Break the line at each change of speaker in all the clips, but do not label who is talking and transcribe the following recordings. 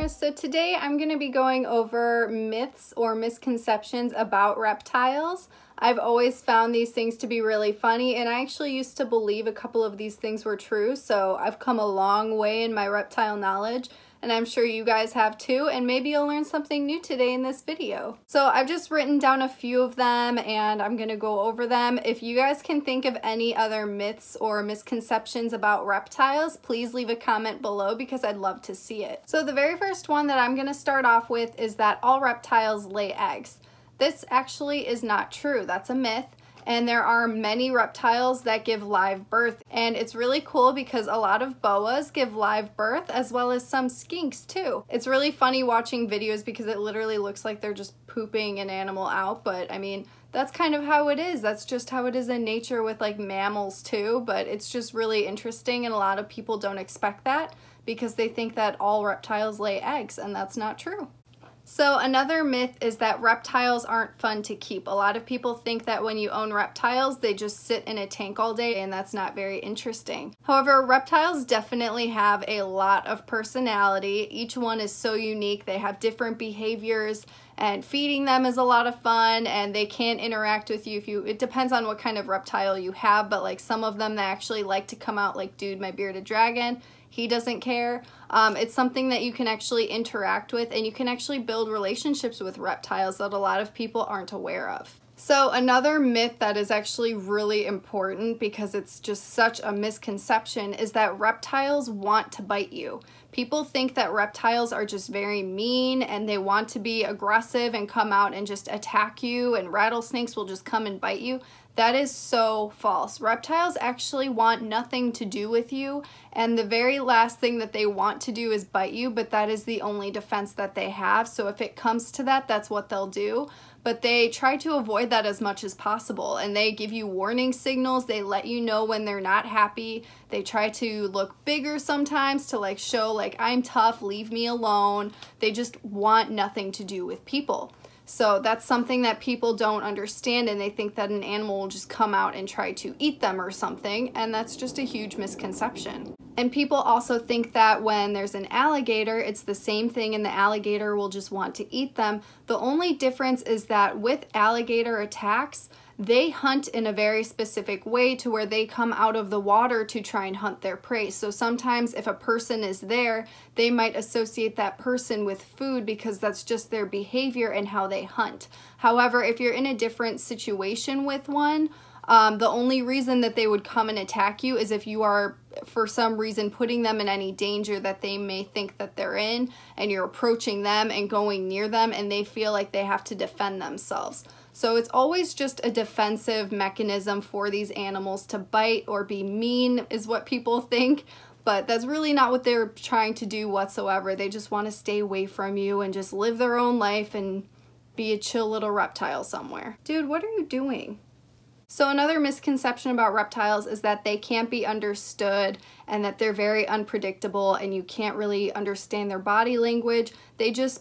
So today I'm going to be going over myths or misconceptions about reptiles. I've always found these things to be really funny, and I actually used to believe a couple of these things were true, so I've come a long way in my reptile knowledge, and I'm sure you guys have too, and maybe you'll learn something new today in this video. So I've just written down a few of them, and I'm going to go over them. If you guys can think of any other myths or misconceptions about reptiles, please leave a comment below because I'd love to see it. So the very first one that I'm going to start off with is that all reptiles lay eggs. This actually is not true. That's a myth. And there are many reptiles that give live birth, and it's really cool because a lot of boas give live birth as well as some skinks too. It's really funny watching videos because it literally looks like they're just pooping an animal out, but I mean, that's kind of how it is. That's just how it is in nature with like mammals too, but it's just really interesting, and a lot of people don't expect that because they think that all reptiles lay eggs, and that's not true. So another myth is that reptiles aren't fun to keep. A lot of people think that when you own reptiles, they just sit in a tank all day, and that's not very interesting. However, reptiles definitely have a lot of personality. Each one is so unique. They have different behaviors, and feeding them is a lot of fun, and they can interact with you it depends on what kind of reptile you have, but like some of them that actually like to come out, like Dude, my bearded dragon. He doesn't care. It's something that you can actually interact with, and you can actually build relationships with reptiles that a lot of people aren't aware of. So another myth that is actually really important because it's just such a misconception is that reptiles want to bite you. People think that reptiles are just very mean and they want to be aggressive and come out and just attack you, and rattlesnakes will just come and bite you. That is so false. Reptiles actually want nothing to do with you, and the very last thing that they want to do is bite you, but that is the only defense that they have. So if it comes to that, that's what they'll do. But they try to avoid that as much as possible, and they give you warning signals. They let you know when they're not happy. They try to look bigger sometimes to like show like, I'm tough, leave me alone. They just want nothing to do with people. So that's something that people don't understand, and they think that an animal will just come out and try to eat them or something, and that's just a huge misconception. And people also think that when there's an alligator, it's the same thing and the alligator will just want to eat them. The only difference is that with alligator attacks, they hunt in a very specific way to where they come out of the water to try and hunt their prey. So sometimes if a person is there, they might associate that person with food because that's just their behavior and how they hunt. However, if you're in a different situation with one, the only reason that they would come and attack you is if you are for some reason putting them in any danger that they may think that they're in, and you're approaching them and going near them and they feel like they have to defend themselves. So it's always just a defensive mechanism for these animals to bite or be mean is what people think, but that's really not what they're trying to do whatsoever. They just want to stay away from you and just live their own life and be a chill little reptile somewhere. Dude, what are you doing? So another misconception about reptiles is that they can't be understood and that they're very unpredictable and you can't really understand their body language.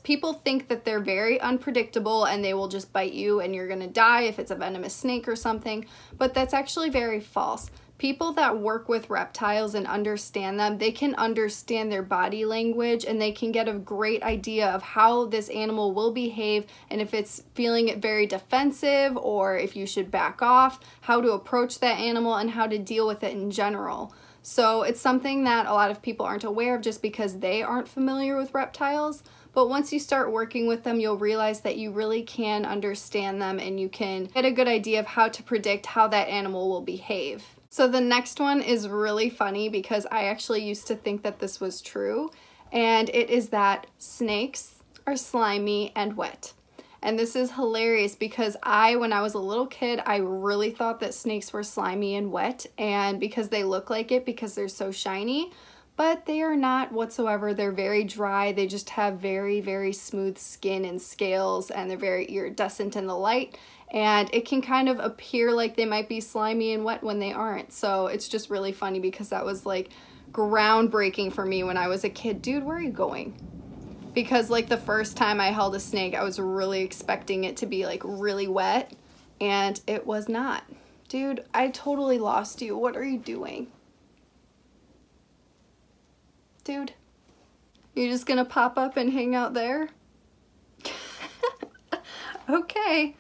People think that they're very unpredictable and they will just bite you and you're gonna die if it's a venomous snake or something, but that's actually very false. People that work with reptiles and understand them, they can understand their body language and they can get a great idea of how this animal will behave, and if it's feeling very defensive or if you should back off, how to approach that animal and how to deal with it in general. So it's something that a lot of people aren't aware of just because they aren't familiar with reptiles. But once you start working with them, you'll realize that you really can understand them and you can get a good idea of how to predict how that animal will behave. So the next one is really funny because I actually used to think that this was true, and it is that snakes are slimy and wet. And this is hilarious because when I was a little kid, I really thought that snakes were slimy and wet, and because they look like it because they're so shiny, but they are not whatsoever. They're very dry. They just have very, very smooth skin and scales, and they're very iridescent in the light. And it can kind of appear like they might be slimy and wet when they aren't. So it's just really funny because that was like groundbreaking for me when I was a kid. Dude, where are you going? Because like the first time I held a snake, I was really expecting it to be like really wet, and it was not. Dude, I totally lost you. What are you doing? Dude, you're just gonna pop up and hang out there? Okay.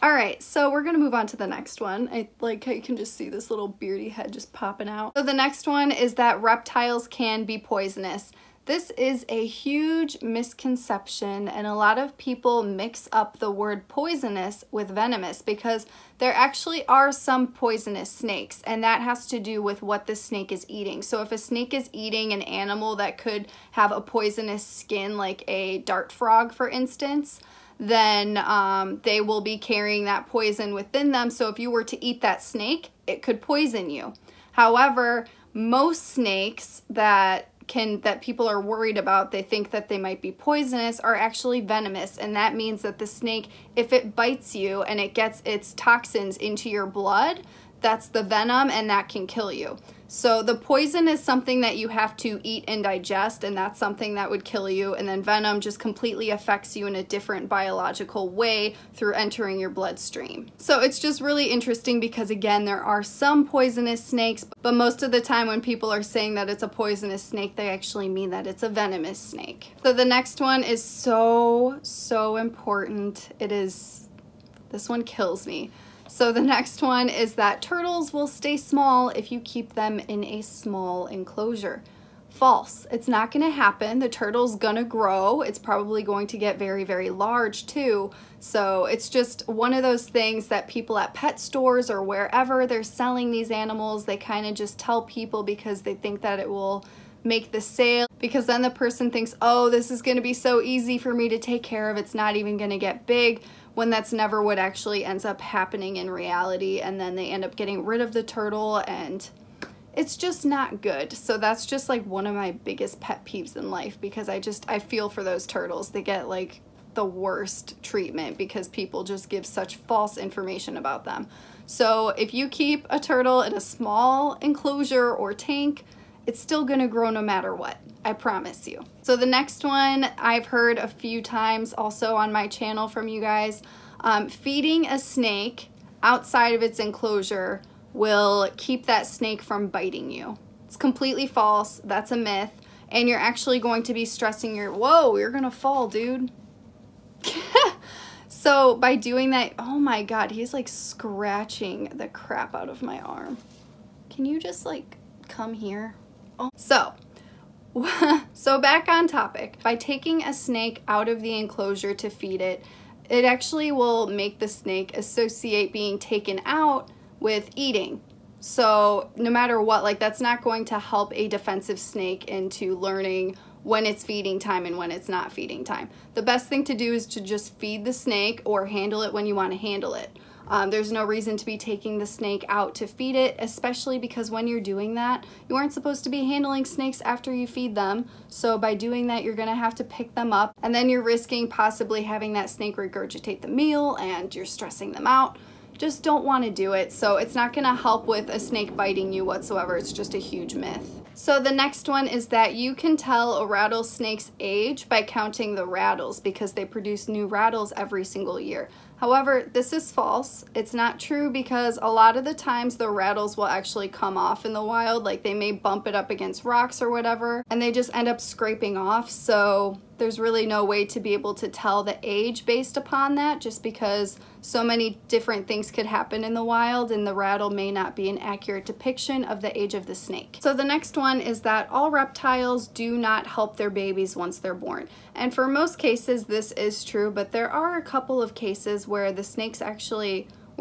All right, so we're gonna move on to the next one. I like how you can just see this little beardy head just popping out. So the next one is that reptiles can be poisonous. This is a huge misconception, and a lot of people mix up the word poisonous with venomous because there actually are some poisonous snakes, and that has to do with what the snake is eating. So if a snake is eating an animal that could have a poisonous skin, like a dart frog, for instance, then they will be carrying that poison within them. So if you were to eat that snake, it could poison you. However, most snakes that people are worried about, they think that they might be poisonous, are actually venomous, and that means that the snake, if it bites you and it gets its toxins into your blood, that's the venom, and that can kill you. So the poison is something that you have to eat and digest, and that's something that would kill you, and then venom just completely affects you in a different biological way through entering your bloodstream. So it's just really interesting because, again, there are some poisonous snakes, but most of the time when people are saying that it's a poisonous snake, they actually mean that it's a venomous snake. So the next one is so important. This one kills me. So the next one is that turtles will stay small if you keep them in a small enclosure. False. It's not going to happen. The turtle's going to grow. It's probably going to get very, very large too. So it's just one of those things that people at pet stores or wherever they're selling these animals, they kind of just tell people because they think that it will make the sale, because then the person thinks, oh, this is going to be so easy for me to take care of. It's not even going to get big, when that's never what actually ends up happening in reality, and then they end up getting rid of the turtle, and it's just not good. So that's just like one of my biggest pet peeves in life, because I feel for those turtles. They get like the worst treatment because people just give such false information about them. So if you keep a turtle in a small enclosure or tank, it's still gonna grow no matter what, I promise you. So the next one I've heard a few times also on my channel from you guys. Feeding a snake outside of its enclosure will keep that snake from biting you. It's completely false. That's a myth. And you're actually going to be stressing whoa, you're gonna fall, dude. So by doing that, oh my God, he's like scratching the crap out of my arm. Can you just like come here? Oh. So back on topic. By taking a snake out of the enclosure to feed it, it actually will make the snake associate being taken out with eating. So no matter what, like that's not going to help a defensive snake into learning when it's feeding time and when it's not feeding time. The best thing to do is to just feed the snake or handle it when you want to handle it. There's no reason to be taking the snake out to feed it, especially because when you're doing that, you aren't supposed to be handling snakes after you feed them. So by doing that, you're gonna have to pick them up, and then you're risking possibly having that snake regurgitate the meal, and you're stressing them out. Just don't want to do it. So it's not gonna help with a snake biting you whatsoever. It's just a huge myth. So the next one is that you can tell a rattlesnake's age by counting the rattles, because they produce new rattles every single year. However, this is false. It's not true, because a lot of the times the rattles will actually come off in the wild. Like they may bump it up against rocks or whatever, and they just end up scraping off. So there's really no way to be able to tell the age based upon that, just because so many different things could happen in the wild, and the rattle may not be an accurate depiction of the age of the snake. So the next one is that all reptiles do not help their babies once they're born. And for most cases, this is true, but there are a couple of cases where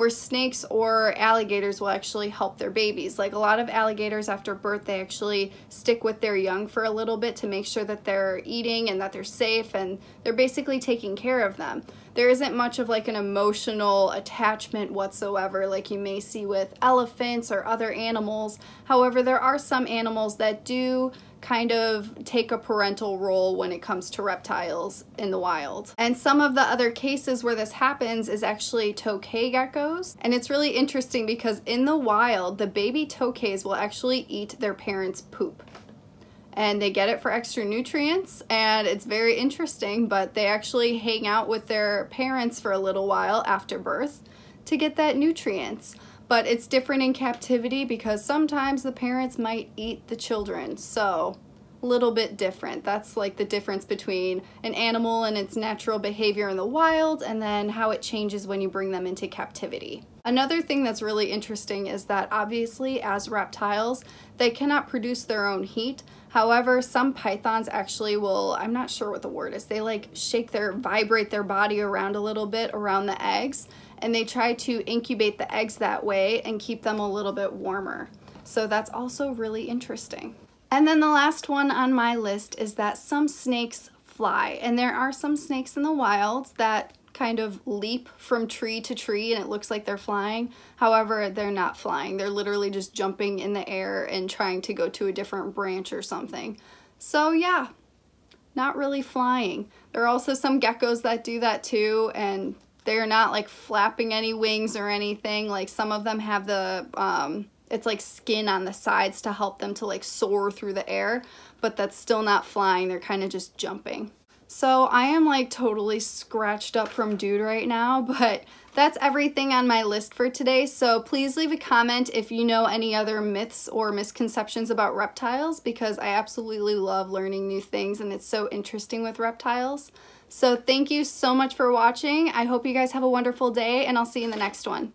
snakes or alligators will actually help their babies. Like a lot of alligators after birth, they actually stick with their young for a little bit to make sure that they're eating and that they're safe, and they're basically taking care of them. There isn't much of like an emotional attachment whatsoever like you may see with elephants or other animals. However, there are some animals that do kind of take a parental role when it comes to reptiles in the wild. And some of the other cases where this happens is actually tokay geckos. And it's really interesting because in the wild, the baby tokays will actually eat their parents' poop. and they get it for extra nutrients, and it's very interesting, but they actually hang out with their parents for a little while after birth to get that nutrients. But it's different in captivity because sometimes the parents might eat the children, so a little bit different. That's like the difference between an animal and its natural behavior in the wild and then how it changes when you bring them into captivity. Another thing that's really interesting is that obviously as reptiles, they cannot produce their own heat. However, some pythons actually will, I'm not sure what the word is, they like vibrate their body around a little bit around the eggs, and they try to incubate the eggs that way and keep them a little bit warmer. So that's also really interesting. And then the last one on my list is that some snakes fly, and there are some snakes in the wild that kind of leap from tree to tree and it looks like they're flying. However, they're not flying. They're literally just jumping in the air and trying to go to a different branch or something. So yeah, not really flying. There are also some geckos that do that too, and they're not like flapping any wings or anything. Like some of them have the it's like skin on the sides to help them to like soar through the air, but that's still not flying. They're kind of just jumping. So I am like totally scratched up from dude right now, but that's everything on my list for today. So please leave a comment if you know any other myths or misconceptions about reptiles, because I absolutely love learning new things and it's so interesting with reptiles. So thank you so much for watching. I hope you guys have a wonderful day, and I'll see you in the next one.